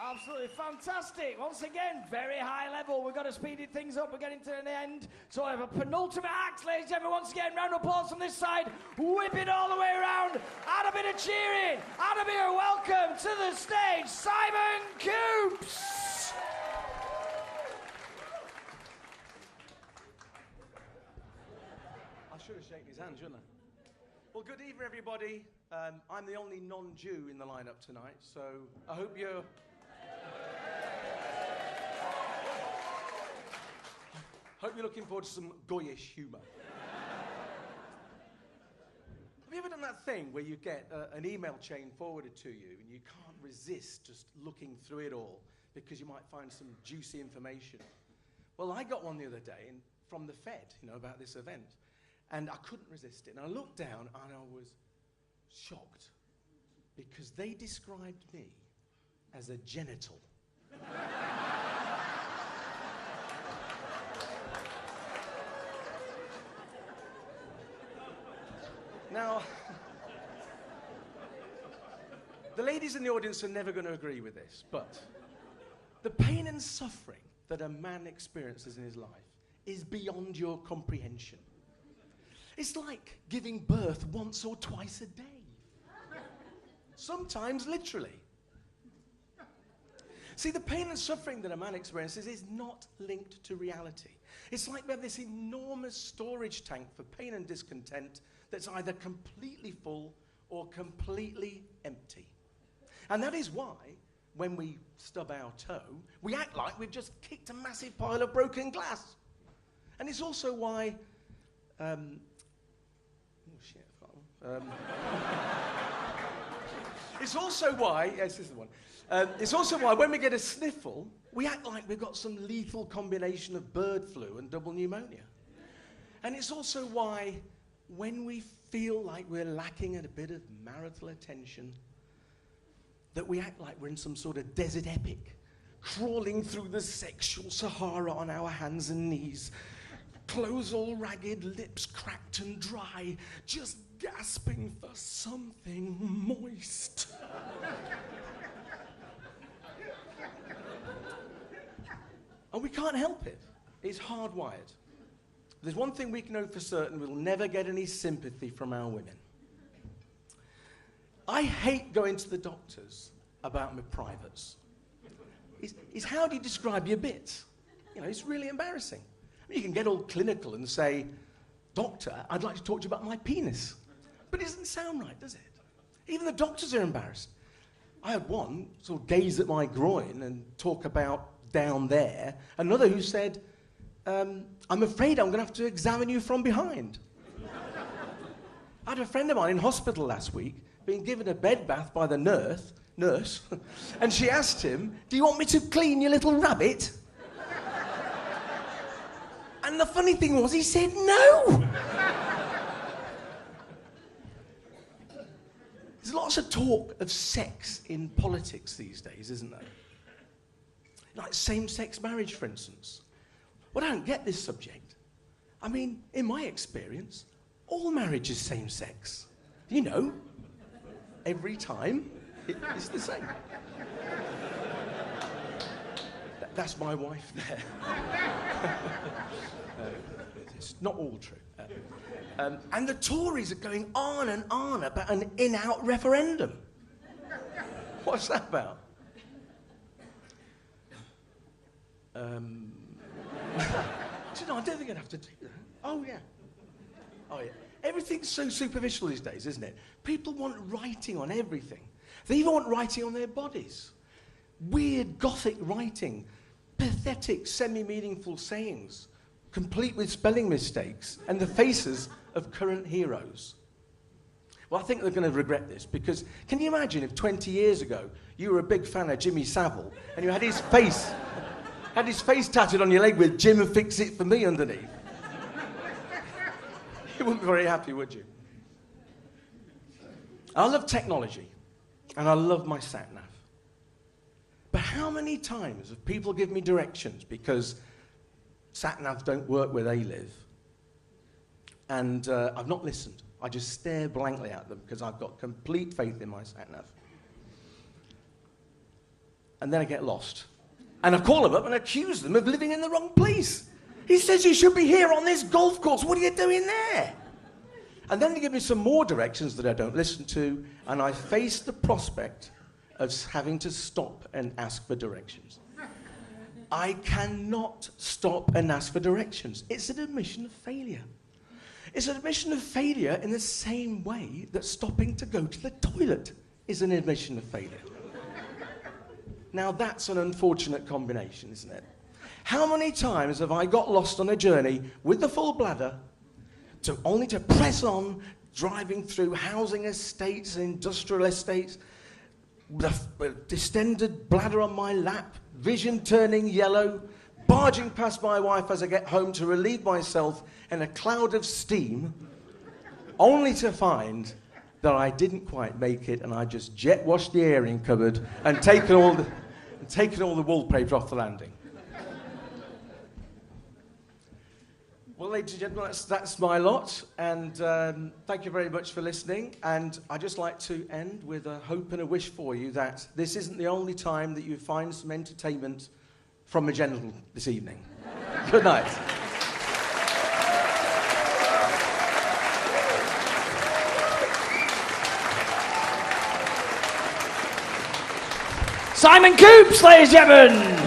Absolutely fantastic. Once again, very high level. We've got to speed things up. We're getting to an end. So I have a penultimate act, ladies and gentlemen. Once again, round of applause from this side. Whip it all the way around. And a bit of cheering. And a bit of welcome to the stage, Simon Coops. I should have shaken his hand, shouldn't I? Well, good evening, everybody. I'm the only non-Jew in the lineup tonight, so I hope you're... hope you're looking forward to some goyish humour. Have you ever done that thing where you get an email chain forwarded to you and you can't resist just looking through it all because you might find some juicy information? Well, I got one the other day from the Fed, about this event. And I couldn't resist it. And I looked down and I was shocked because they described me as a genital. Now, the ladies in the audience are never going to agree with this, but the pain and suffering that a man experiences in his life is beyond your comprehension. It's like giving birth once or twice a day. Sometimes literally. See, the pain and suffering that a man experiences is not linked to reality. It's like we have this enormous storage tank for pain and discontent that's either completely full or completely empty. And that is why, when we stub our toe, we act like we've just kicked a massive pile of broken glass. And it's also why... it's also why, yes, this is the one. It's also why when we get a sniffle, we act like we've got some lethal combination of bird flu and double pneumonia. And it's also why when we feel like we're lacking a bit of marital attention, that we act like we're in some sort of desert epic, crawling through the sexual Sahara on our hands and knees, clothes all ragged, lips cracked and dry, just gasping for something moist. And we can't help it. It's hardwired. There's one thing we can know for certain: we'll never get any sympathy from our women. I hate going to the doctors about my privates. It's how do you describe your bits? It's really embarrassing. You can get all clinical and say, "Doctor, I'd like to talk to you about my penis." But it doesn't sound right, does it? Even the doctors are embarrassed. I had one sort of gaze at my groin and talk about down there. Another who said, "I'm afraid I'm going to have to examine you from behind." I had a friend of mine in hospital last week being given a bed bath by the nurse, and she asked him, "Do you want me to clean your little rabbit?" And the funny thing was, he said no. There's lots of talk of sex in politics these days, isn't there? Like same-sex marriage, for instance. Well, I don't get this subject. I mean, in my experience, all marriage is same-sex. Every time it's the same. That's my wife there. It's not all true. And the Tories are going on and on about an in-out referendum. What's that about? I don't think I'd have to do that. Oh, yeah. Everything's so superficial these days, isn't it? People want writing on everything. They even want writing on their bodies. Weird Gothic writing. Pathetic, semi-meaningful sayings, complete with spelling mistakes, and the faces of current heroes. Well, I think they're going to regret this, because can you imagine if 20 years ago you were a big fan of Jimmy Savile and you had his face tattooed on your leg with "Jim fix it for me" underneath? You wouldn't be very happy, would you? I love technology, and I love my sat-nav. But how many times have people given me directions because sat-navs don't work where they live, and I've not listened. I just stare blankly at them because I've got complete faith in my sat-nav. and then I get lost. And I call them up and accuse them of living in the wrong place. He says, you should be here on this golf course. What are you doing there? And then they give me some more directions that I don't listen to, and I face the prospect of having to stop and ask for directions. I cannot stop and ask for directions. It's an admission of failure. It's an admission of failure in the same way that stopping to go to the toilet is an admission of failure. Now that's an unfortunate combination, isn't it? How many times have I got lost on a journey with the full bladder only to press on, driving through housing estates, industrial estates, the distended bladder on my lap, vision turning yellow, barging past my wife as I get home to relieve myself in a cloud of steam, only to find that I didn't quite make it and I just jet washed the airing cupboard and taken all the wallpaper off the landing. Well, ladies and gentlemen, that's my lot, and thank you very much for listening. And I'd just like to end with a hope and a wish for you that this isn't the only time that you find some entertainment from a gentleman this evening. Good night. Simon Coops, ladies and gentlemen.